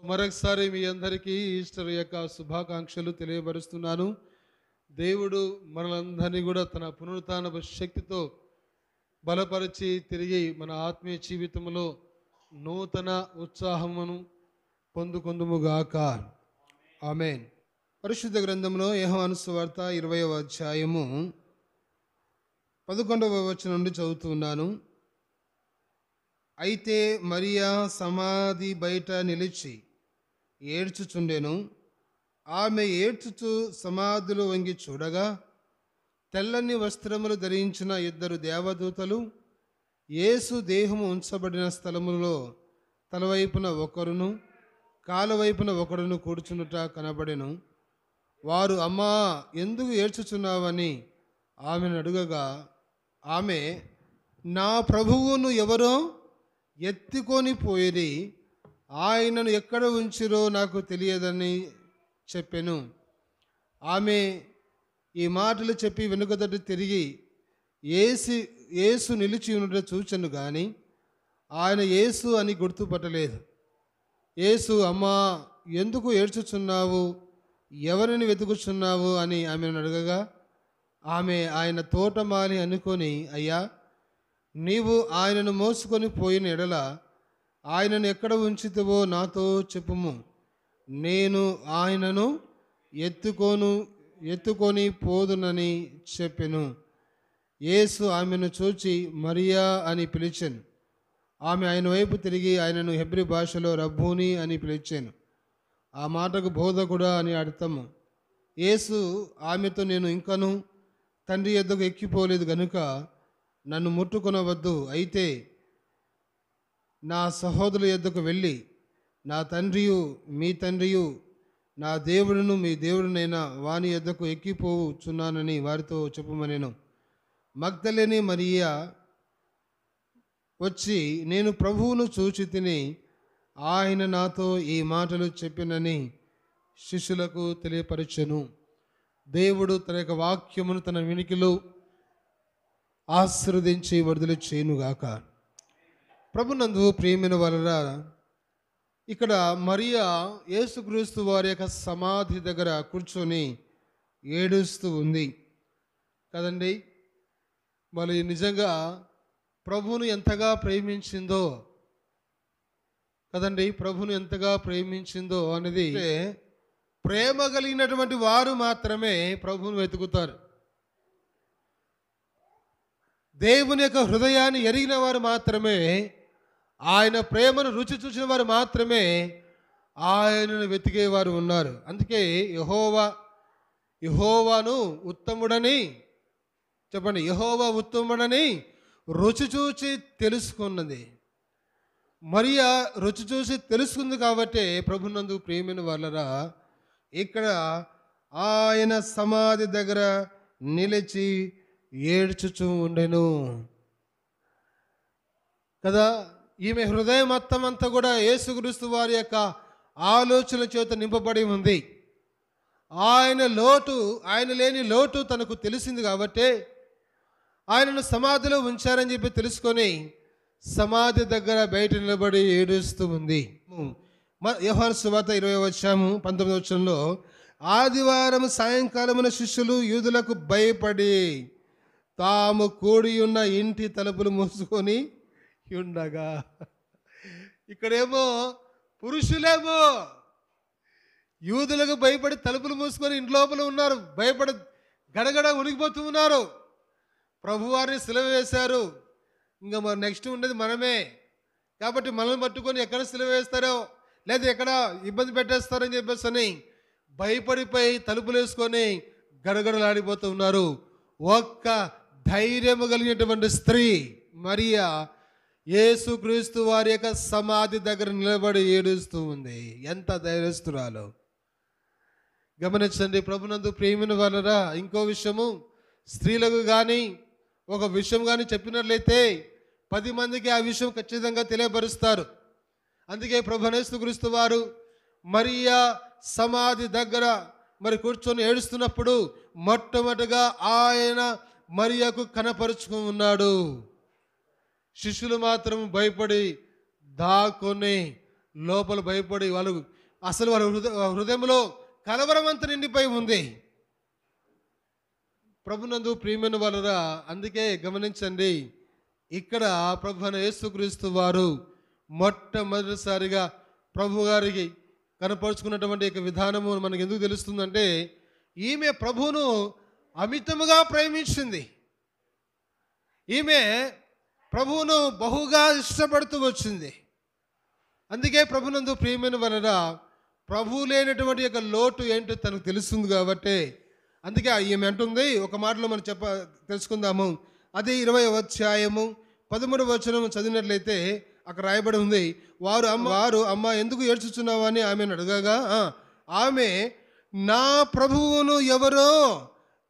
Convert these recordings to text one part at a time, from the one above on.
మరొకసారి మీ అందరికీ ఈస్టర్ యొక్క శుభాకాంక్షలు తెలియపరుస్తున్నాను. దేవుడు మనలందరినీ కూడా తన పునరుత్థాన శక్తితో బలపరిచి తిరిగి మన ఆత్మీయ జీవితంలో నూతన ఉత్సాహమును పొందుకొందుముగాక. ఆమేన్. పరిశుద్ధ గ్రంథంలో యోహాను సువార్త 20వ అధ్యాయము 11వ వచనం నుండి చదువుతున్నాను. అయితే మరియా సమాధి బయట నిలిచి ఏడ్చుచుండెను. ఆమె ఏడ్చుచు సమాధిలో వంగి చూడగా తెల్లని వస్త్రములు ధరించిన 2 దేవదూతలు యేసు దేహము ఉంచబడిన స్థలములో తలవైపున ఒకరును కాలవైపున ఒకరును కూర్చునుట కనబడెను. వారు, అమ్మా, ఎందుకు ఏడ్చుచున్నావని ఆమెను అడుగగా ఆమె, నా ప్రభువును ఎవరో ఎత్తుకొని పోయిరి, ఆయనను ఎక్కడ ఉంచిరో నాకు తెలియదని చెప్పెను. ఆమె ఈ మాటలు చెప్పి వెనుకదటి తిరిగి యేసు నిలిచి ఉండట చూచెను గాని ఆయన యేసు అని గుర్తుపట్టలేదు. యేసు, అమ్మా, ఎందుకు ఏడ్చుచున్నావు, ఎవరిని వెతుకుచున్నావు అని ఆమెను అడగగా ఆమె ఆయన తోటమాలి అనుకొని, అయ్యా, నీవు ఆయనను మోసుకొని పోయిన ఎడల ఆయనను ఎక్కడ ఉంచితివో నాతో చెప్పుము, నేను ఆయనను ఎత్తుకొని పోదునని చెప్పెను. యేసు ఆమెను చూచి మరియా అని పిలిచెను. ఆమె ఆయన వైపు తిరిగి ఆయనను హెబ్రీ భాషలో రబ్బూని అని పిలిచాను. ఆ మాటకు బోధకుడా అని అర్థము. యేసు ఆమెతో, నేను ఇంకను తండ్రి యొద్దకు ఎక్కిపోలేదు గనుక నన్ను ముట్టుకొనవద్దు. అయితే నా సహోదరుల యొద్దకు వెళ్ళి నా తండ్రియు మీ తండ్రియు నా దేవుడును మీ దేవుడునైనా వాని యొద్దకు ఎక్కిపోచున్నానని వారితో చెప్పుమనెను. మగ్దలేని మరియా వచ్చి, నేను ప్రభువును చూచి తిని ఆయన నాతో ఈ మాటలు చెప్పినని శిష్యులకు తెలియపరచెను. దేవుడు తన యొక్క వాక్యమును తన వినికిలో ఆశీర్వదించి విడుదల చేయునుగాక. ప్రభునందు ప్రియమైన వారలారా, ఇక్కడ మరియా యేసుక్రీస్తు వారి యొక్క సమాధి దగ్గర కూర్చొని ఏడుస్తూ ఉంది కదండి. మరి నిజంగా ప్రభువును ఎంతగా ప్రేమించిందో కదండి, ప్రభువును ఎంతగా ప్రేమించిందో అనేది, ప్రేమ కలిగినటువంటి వారు మాత్రమే ప్రభువును వెతుకుతారు. దేవుని యొక్క హృదయాన్ని ఎరిగిన వారు మాత్రమే, ఆయన ప్రేమను రుచి చూసిన వారు మాత్రమే ఆయనను వెతికేవారు ఉన్నారు. అందుకే యెహోవాను ఉత్తముడని చెప్పండి, యెహోవా ఉత్తముడని రుచి చూచి తెలుసుకున్నది. మరియా రుచి చూసి తెలుసుకుంది కాబట్టి ప్రభునందు ప్రియమైన వాళ్ళరా, ఇక్కడ ఆయన సమాధి దగ్గర నిలిచి ఏడ్చుచూ ఉండెను కదా. ఈమె హృదయం మొత్తం అంతా కూడా యేసుక్రీస్తు వారి యొక్క ఆలోచన చేత నింపబడి ఉంది. ఆయన లేని లోటు తనకు తెలిసింది కాబట్టి ఆయనను సమాధిలో ఉంచారని చెప్పి తెలుసుకొని సమాధి దగ్గర బయట నిలబడి ఏడుస్తూ ఉంది. యోహాను సువార్త 20వ అధ్యాయము 19వ వచనంలో, ఆదివారం సాయంకాలమున శిష్యులు యూదులకు భయపడి తాము కూడి ఉన్న ఇంటి తలుపులు మూసుకొని ఉండగా, ఇక్కడేమో పురుషులేమో యూదులకు భయపడి తలుపులు మూసుకొని ఇంటి లోపల ఉన్నారు. భయపడి గడగడ ఉనికిపోతూ ఉన్నారు. ప్రభువారిని సిలువ వేశారు. ఇంకా మరి నెక్స్ట్ ఉండేది మనమే కాబట్టి మనల్ని పట్టుకొని ఎక్కడ సిలువ వేస్తారో లేదా ఎక్కడ ఇబ్బంది పెట్టేస్తారని చెప్పేసి అని భయపడిపోయి తలుపులు వేసుకొని గడగడలాడిపోతూ ఉన్నారు. ఒక్క ధైర్యము కలిగినటువంటి స్త్రీ మరియా యేసుక్రీస్తు వారి యొక్క సమాధి దగ్గర నిలబడి ఏడుస్తూ ఉంది. ఎంత ధైర్యస్తురాలు గమనించండి. ప్రభునందు ప్రియమైన వాళ్ళరా, ఇంకో విషయము, స్త్రీలకు కానీ ఒక విషయం కానీ చెప్పినట్లయితే 10 మందికి ఆ విషయం ఖచ్చితంగా తెలియపరుస్తారు. అందుకే ప్రభువైన యేసుక్రీస్తు వారు మరియా సమాధి దగ్గర మరి కూర్చొని ఏడుస్తున్నప్పుడు మొట్టమొదటిగా ఆయన మరియాకు కనపరుచుకుని ఉన్నాడు. శిష్యులు మాత్రం భయపడి దాక్కుని లోపల భయపడి వాళ్ళు అసలు వారి హృదయంలో కలవరం అంతా నిండిపోయి ఉంది. ప్రభునందు ప్రియమైన వాళ్ళరా, అందుకే గమనించండి, ఇక్కడ ప్రభు అయిన యేసుక్రీస్తు వారు మొట్టమొదటిసారిగా ప్రభు గారికి కనపరుచుకున్నటువంటి యొక్క విధానము మనకు ఎందుకు తెలుస్తుందంటే, ఈమె ప్రభువును అమితముగా ప్రేమించింది. ఈమె ప్రభువును బహుగా ఇష్టపడుతూ వచ్చింది. అందుకే ప్రభునందు ప్రియమైన వలన ప్రభువు లేనటువంటి యొక్క లోటు ఏంటో తనకు తెలుస్తుంది కాబట్టి, అందుకే ఈమె అంటుంది, ఒక మాటలో మనం తెలుసుకుందాము. అది 20వ అధ్యాయము 13వ వచనం చదివినట్లయితే అక్కడ రాయబడి ఉంది, వారు అమ్మ ఎందుకు ఏడ్చుచున్నావు అని ఆమెను అడగగా, ఆమె నా ప్రభువును ఎవరో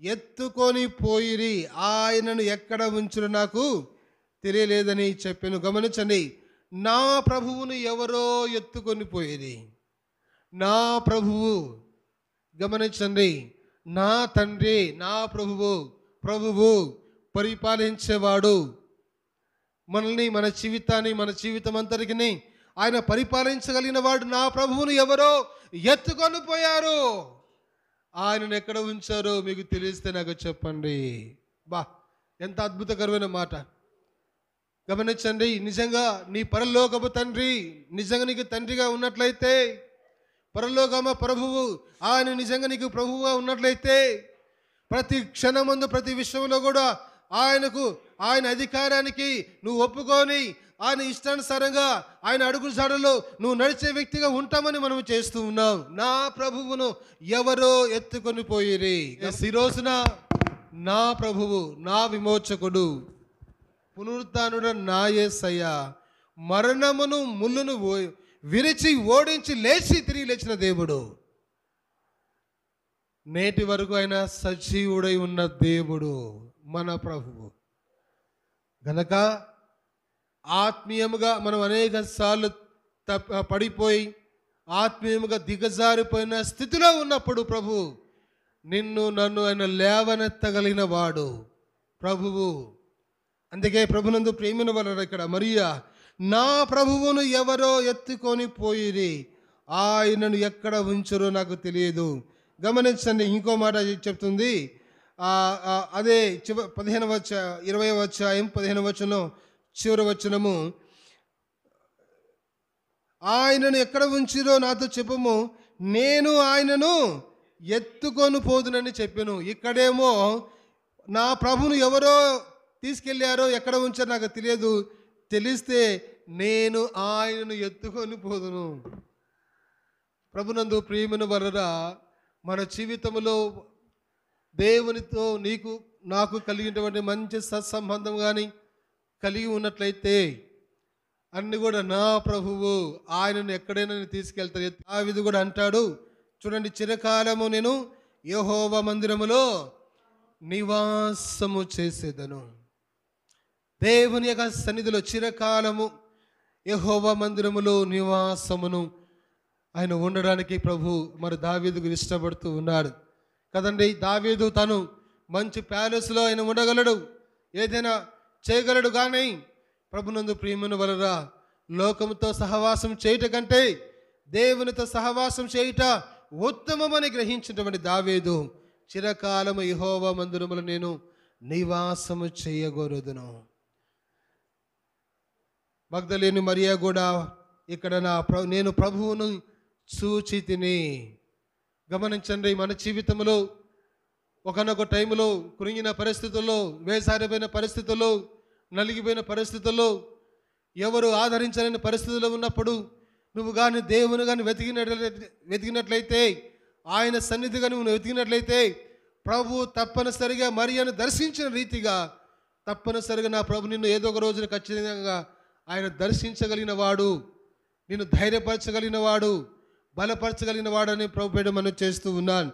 ఎత్తుకొని పోయిరి, ఆయనను ఎక్కడ ఉంచును నాకు తెలియలేదని చెప్పాను. గమనించండి, నా ప్రభువును ఎవరో ఎత్తుకొని పోయిరి. నా ప్రభువు, గమనించండి, నా తండ్రి, నా ప్రభువు పరిపాలించేవాడు. మనల్ని, మన జీవితాన్ని, మన జీవితం అంతటికి ఆయన పరిపాలించగలిగిన వాడు. నా ప్రభువును ఎవరో ఎత్తుకొని పోయారు, ఆయనను ఎక్కడ ఉంచారో మీకు తెలిస్తే నాకు చెప్పండి. బా, ఎంత అద్భుతకరమైన మాట. గమనించండి, నిజంగా నీ పరలోకపు తండ్రి నిజంగా నీకు తండ్రిగా ఉన్నట్లయితే, పరలోకమ ప్రభువు ఆయన నిజంగా నీకు ప్రభువుగా ఉన్నట్లయితే, ప్రతి క్షణమందు ప్రతి విషయంలో కూడా ఆయన అధికారానికి నువ్వు ఒప్పుకొని ఆయన ఇష్టానుసారంగా ఆయన అడుగు జాడలో నువ్వు నడిచే వ్యక్తిగా ఉంటామని మనం చేస్తూ ఉన్నాం. నా ప్రభువును ఎవరో ఎత్తుకొని పోయిరి. ఈ రోజున నా ప్రభువు, నా విమోచకుడు, పునరుత్థానుడు నా యేసయ్య, మరణమును ముళ్ళును విరిచి ఓడించి తిరిగి లేచిన దేవుడు, నేటి వరకు ఆయన సజీవుడై ఉన్న దేవుడు మన ప్రభువు. గనక ఆత్మీయముగా మనం అనేక సార్లు పడిపోయి ఆత్మీయముగా దిగజారిపోయిన స్థితిలో ఉన్నప్పుడు ప్రభు నిన్ను నన్ను ఆయన లేవనెత్తగలిగిన వాడు ప్రభువు. అందుకే ప్రభునందు ప్రేమిన వలన ఇక్కడ మరియా నా ప్రభువును ఎవరో ఎత్తుకొని పోయిరి, ఆయనను ఎక్కడ ఉంచరో నాకు తెలియదు. గమనించండి, ఇంకో మాట చెప్తుంది. అదే 20వ అధ్యాయం 15వ వచనం చివరి వచనము, ఆయనను ఎక్కడ ఉంచిరో నాతో చెప్పము, నేను ఆయనను ఎత్తుకొని పోదునని చెప్పాను. ఇక్కడేమో నా ప్రభువును ఎవరో తీసుకెళ్ళారో ఎక్కడ ఉంచారో నాకు తెలియదు, తెలిస్తే నేను ఆయనను ఎత్తుకొని పోదును. ప్రభునందు ప్రియమైన వలన మన జీవితంలో దేవునితో నీకు నాకు కలిగినటువంటి మంచి సత్సంబంధం కానీ కలిగి ఉన్నట్లయితే అన్ని కూడా నా ప్రభువు ఆయనను ఎక్కడైనా తీసుకెళ్తారు. దావీదు కూడా అంటాడు, చూడండి, చిరకాలము నేను యెహోవా మందిరములో నివాసము చేసేదను. దేవుని యొక్క సన్నిధిలో చిరకాలము యెహోవా మందిరములో నివాసమును ఆయన ఉండడానికి ప్రభు మరి దావీదుకు ఇష్టపడుతూ ఉన్నాడు కదండి. దావీదు తను మంచి ప్యాలెస్లో ఆయన ఉండగలడు, ఏదైనా చేయగలడు. కానీ ప్రభునందు ప్రియమైన వలన లోకముతో సహవాసం చేయుట కంటే దేవునితో సహవాసం చేయుట ఉత్తమమని గ్రహించినటువంటి దావీదు చిరకాలము యెహోవా మందిరములో నేను నివాసము చేయగోరుదును. మగ్దలేని మరియా కూడా ఇక్కడ నేను ప్రభువును చూచి తిని. గమనించండి, మన జీవితంలో ఒకనొక టైంలో కృంగిన పరిస్థితుల్లో, వేసారిపోయిన పరిస్థితుల్లో, నలిగిపోయిన పరిస్థితుల్లో, ఎవరు ఆదరించలేని పరిస్థితుల్లో ఉన్నప్పుడు నువ్వు కానీ దేవుని కానీ వెతికినట్లయితే, ఆయన సన్నిధి కానీ నువ్వు వెతికినట్లయితే, ప్రభు తప్పనిసరిగా మరియను దర్శించిన రీతిగా తప్పనిసరిగా నా ప్రభు నిన్ను ఏదో ఒక రోజున ఖచ్చితంగా ఆయన దర్శించగలిగిన వాడు, నిన్ను ధైర్యపరచగలిగిన వాడు, బలపరచగలిగిన వాడని ప్రభు పేడ మనం చేస్తూ ఉన్నాను.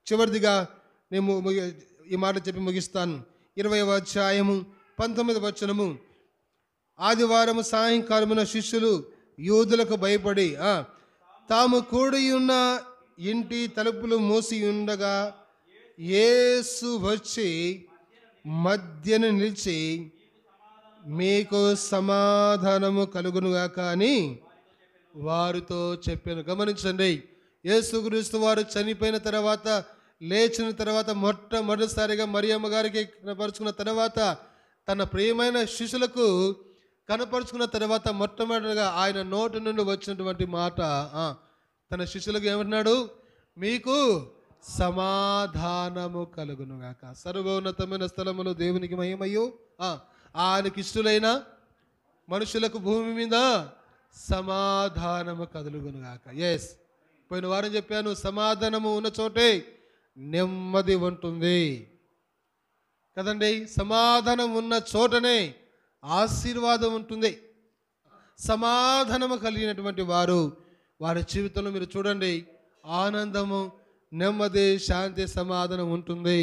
చివరిదిగా నేను ఈ మాట చెప్పి ముగిస్తాను. 20వ అధ్యాయము 19వ వచనము, ఆదివారం సాయంకాలమున శిష్యులు యూదులకు భయపడి తాము కూడి ఉన్న ఇంటి తలుపులు మూసి ఉండగా యేసు వచ్చి మధ్యన నిలిచి మీకు సమాధానము కలుగునుగాక అని వారితో చెప్పాను. గమనించండి, యేసుక్రీస్తు వారు చనిపోయిన తర్వాత, లేచిన తర్వాత, మొట్టమొదటిసారిగా మరియమ్మ గారికి కనపరుచుకున్న తర్వాత, తన ప్రియమైన శిష్యులకు కనపరుచుకున్న తర్వాత, మొట్టమొదటిగా ఆయన నోటి నుండి వచ్చినటువంటి మాట, తన శిష్యులకు ఏమంటున్నాడు? మీకు సమాధానము కలుగునుగాక. సర్వోన్నతమైన స్థలములో దేవునికి మహిమయు, ఆయనకి ఇష్టలైన మనుషులకు భూమి మీద సమాధానము కలుగునుగాక. ఎస్, పోయిన వారం చెప్పాను, సమాధానము ఉన్న చోటే నెమ్మది ఉంటుంది కదండి. సమాధానం ఉన్న చోటనే ఆశీర్వాదం ఉంటుంది. సమాధానము కలిగినటువంటి వారు, వారి జీవితంలో మీరు చూడండి, ఆనందము, నెమ్మది, శాంతి, సమాధానం ఉంటుంది.